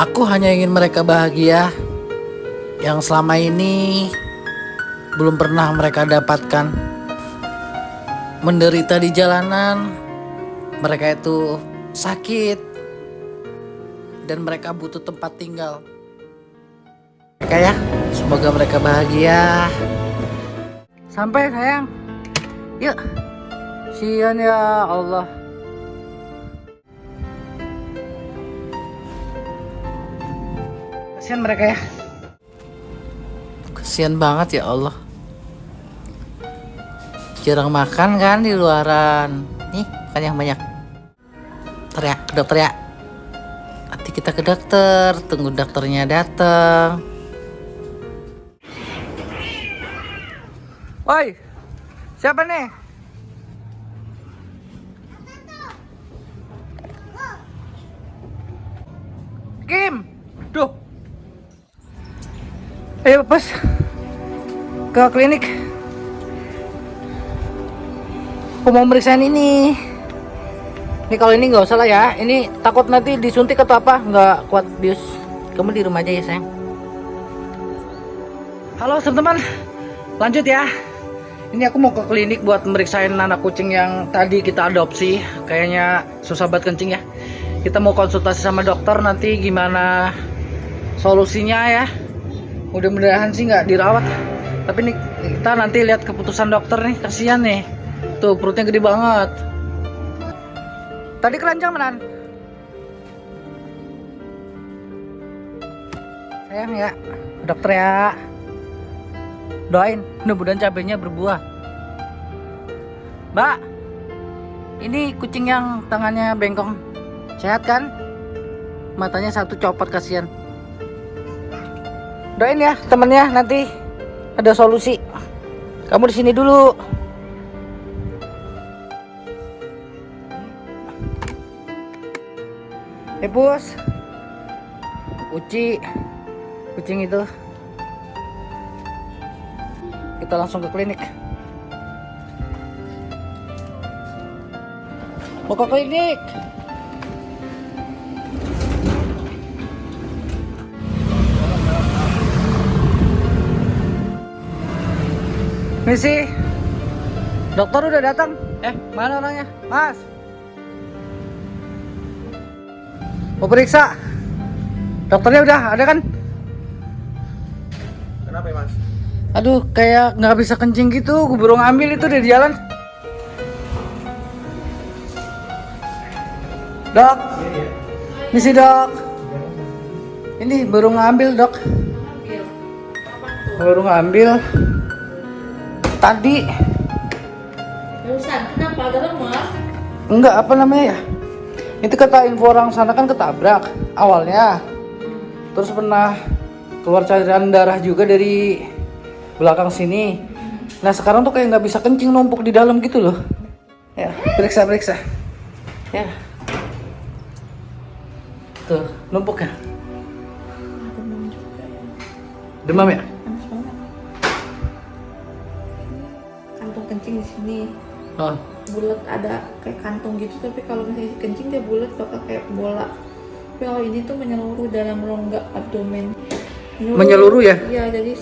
Aku hanya ingin mereka bahagia yang selama ini belum pernah mereka dapatkan. Menderita di jalanan, mereka itu sakit dan mereka butuh tempat tinggal. Mereka ya, semoga mereka bahagia. Sampai sayang, yuk. Sian ya Allah. Kasihan mereka ya. Kasihan banget ya Allah. Jarang makan kan di luaran. Nih, makan yang banyak. Teriak ke dokter ya. Nanti kita ke dokter, tunggu dokternya datang. Oi, siapa nih? Kim, duh. Ayo pas ke klinik. Aku mau meriksain ini. Ini kalau ini nggak usah lah ya. Ini takut nanti disuntik atau apa, nggak kuat bius. Kamu di rumah aja ya sayang. Halo teman-teman, lanjut ya. Ini aku mau ke klinik buat meriksain anak kucing yang tadi kita adopsi. Kayaknya susah banget kencing ya. Kita mau konsultasi sama dokter nanti gimana solusinya ya. Mudah-mudahan sih nggak dirawat. Tapi nih kita nanti lihat keputusan dokter nih. Kasihan nih. Tuh perutnya gede banget. Tadi keranjang menan. Sayang ya, dokter ya. Doain, mudah-mudahan cabenya berbuah. Mbak, ini kucing yang tangannya bengkong. Sehat kan? Matanya satu copot, kasihan. Doain ya temennya, nanti ada solusi. Kamu di sini dulu. Pus, kucing itu. Kita langsung ke klinik. Mau ke klinik. Misi, dokter udah datang. Mana orangnya, Mas? Mau periksa? Dokternya udah ada kan? Kenapa ya Mas? Aduh, kayak nggak bisa kencing gitu. Gue baru ngambil itu dari jalan. Dok, misi dok. Ini baru ngambil dok. Baru ngambil. Tadi. Barusan, kenapa? Ada lemas? Enggak, apa namanya ya? Itu kata info orang sana kan ketabrak awalnya. Terus pernah keluar cairan darah juga dari belakang sini. Nah sekarang tuh kayak nggak bisa kencing, numpuk di dalam gitu loh. Ya, periksa. Ya. Tuh, numpuk ya. Demam juga ya. Demam ya? Panas banget. Kantong kencing di sini. Oh. Bulat, ada kayak kantong gitu, tapi kalau misalnya kencing dia bulat bakal kayak bola. Tapi kalau ini tuh menyeluruh dalam rongga abdomen. Menyeluruh ya? Iya, jadi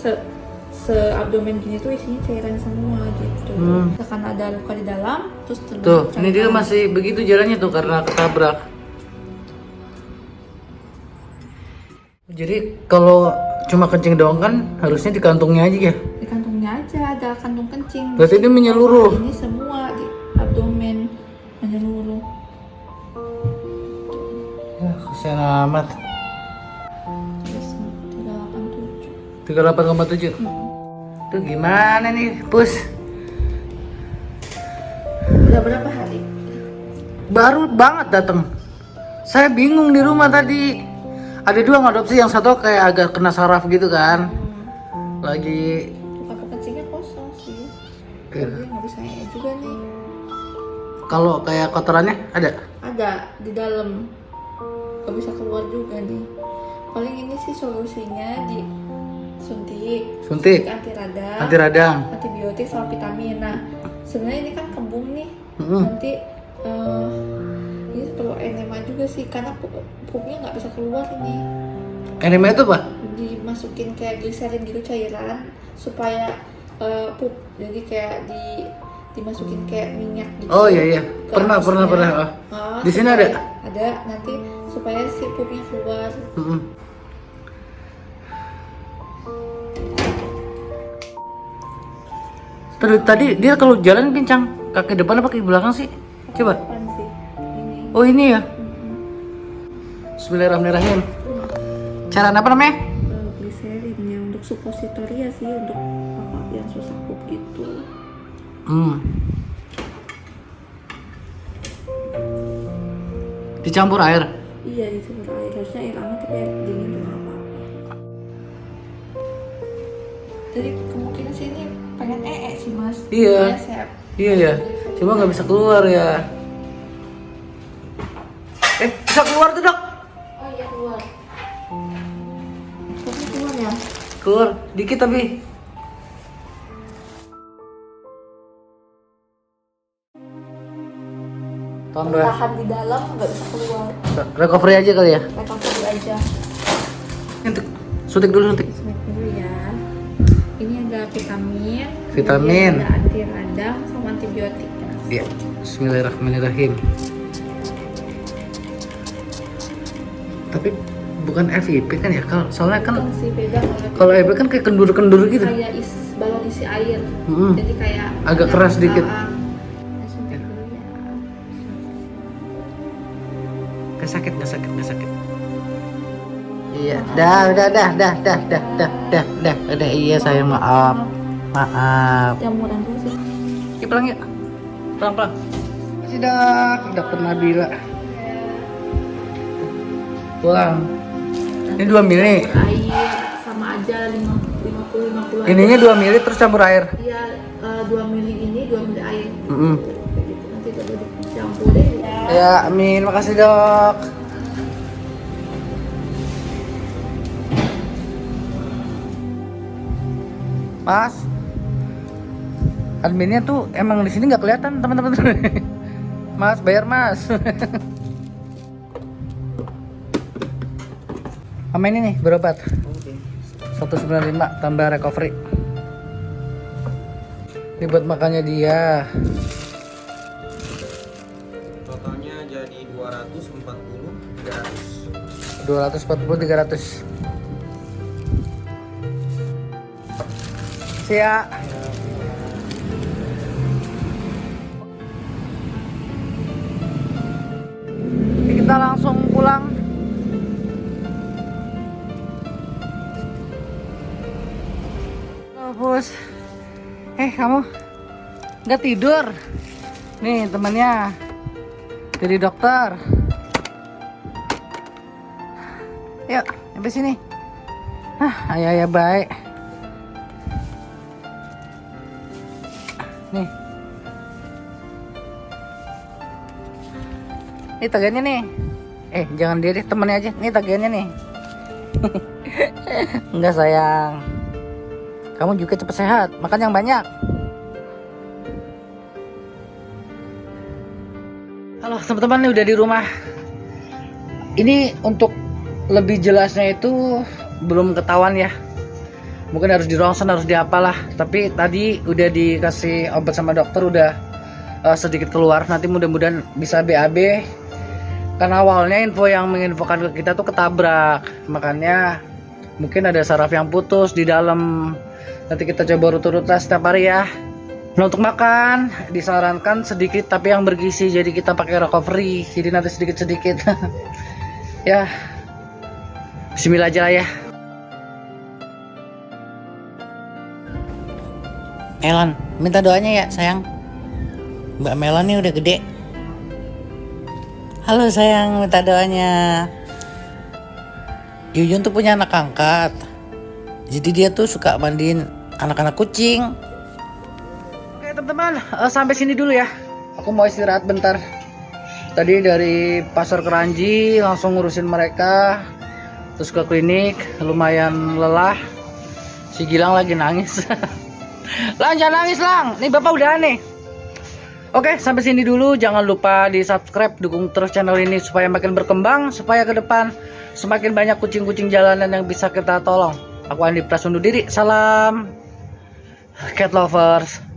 se abdomen gini tuh isinya cairan semua gitu. Misalkan ada luka di dalam, terus Tuh, ini dia masih begitu jalannya tuh karena ketabrak. Jadi kalau cuma kencing doang kan harusnya di kantongnya aja ya? Di kantongnya aja ada kantung kencing. Berarti dia menyeluruh. Ini semua di abdomen menyeluruh. Ya, kasihan amat. Terus 387. 38,7. Tuh gimana nih, Pus? Udah berapa hari? Baru banget datang. Saya bingung di rumah tadi. Ada dua ngadopsi, yang satu kayak agak kena saraf gitu kan. Lagi Luka kencingnya kosong sih. Iya. Jadi nggak bisa juga nih. kalau kayak kotorannya ada. Ada di dalam. Nggak bisa keluar juga nih. Paling ini sih solusinya di suntik anti radang, antibiotik sama vitamin. Nah sebenarnya ini kan kembung nih. Nanti ini perlu enema juga sih karena pupnya nggak bisa keluar ini. Enema itu apa? Dimasukin kayak gliserin gitu cairan supaya pup, jadi kayak dimasukin kayak minyak gitu. Oh iya, ke pernah. atasnya. Di sini ada? Ada, nanti supaya si pupnya keluar. Tadi dia kalau jalan pincang, kaki depan apa kaki belakang sih? Coba. Kapan sih? Ini. Oh ini ya. Bismillahirrahmanirrahim. Cara apa namanya? Gliserin yang untuk suppositoria sih, untuk kakak yang susah pup gitu. Dicampur air. Iya, dicampur air. Harusnya air hangat tapi air dingin juga nggak apa-apa. Jadi kemungkinan sih ini pengen sih mas. Iya. Resep. Iya ya. Cuma nggak bisa keluar ya. Bisa keluar tuh dok? Oh iya keluar. Tapi keluar ya? Keluar dikit tapi. Tahan di dalam nggak bisa keluar. Recovery aja kali ya. Recovery aja. Suntik dulu suntik. Suntik dulu ya. Ini ada vitamin. Vitamin. Ada anti radang sama antibiotik. Iya. Bismillahirrahmanirrahim. Tapi bukan FIP kan ya? Kalau soalnya kan Bukan sih, beda kalau FIP kan kayak kendur-kendur gitu. kayak balon isi air. Jadi kayak agak keras dikit. Suntik dulu ya. Nggak sakit. Iya, udah iya saya maaf. Jamuran dulu sih. Yuk pulang yuk. Pelan. Masih dokter Nabila. Pulang. Ini 2 mili. Air sama aja 50. Ininya 2 mili terus campur air. Iya, 2 mili ini 2 mili air. Kayak gitu. Nanti coba dicampur deh ya. Ya, amin. Makasih, Dok. Mas. Adminnya tuh emang di sini nggak kelihatan, teman-teman. Mas, bayar, Mas. Sama ini nih, berobat. 195 tambah recovery. Ini buat makannya dia. Totalnya jadi 240 300. 240 300. Siap. Kita langsung pulang. Oh, bos. Kamu nggak tidur? Nih temannya dari dokter. Yuk, sampai sini. Ayah baik. Nih. Ini tagihannya nih. Jangan dia deh, temennya aja. Nih tagihannya nih. Enggak sayang. Kamu juga cepat sehat, makan yang banyak. Halo teman-teman, nih udah di rumah. Ini untuk lebih jelasnya itu belum ketahuan ya. Mungkin harus di ronsen, harus diapalah. Tapi tadi udah dikasih obat sama dokter, udah sedikit keluar. Nanti mudah-mudahan bisa BAB. Karena awalnya info yang menginfokan ke kita tuh ketabrak, makanya mungkin ada saraf yang putus di dalam. Nanti kita coba urut-urut setiap hari ya. Nah, untuk makan disarankan sedikit tapi yang bergizi, jadi kita pakai recovery, jadi nanti sedikit-sedikit. Ya, bismillah aja lah ya. Elan, minta doanya ya sayang. Mbak Melan nih udah gede. Halo sayang, minta doanya. Yuyun tuh punya anak angkat. Jadi dia tuh suka mandiin anak-anak kucing. Oke teman-teman, sampai sini dulu ya. Aku mau istirahat bentar. Tadi dari pasar Keranji langsung ngurusin mereka, terus ke klinik, lumayan lelah. Si Gilang lagi nangis. Lang, jangan nangis Lang, nih bapak udah aneh. Oke, sampai sini dulu. Jangan lupa di subscribe, dukung terus channel ini supaya makin berkembang, supaya ke depan semakin banyak kucing-kucing jalanan yang bisa kita tolong. Aku Andi Pras undur diri. Salam cat lovers.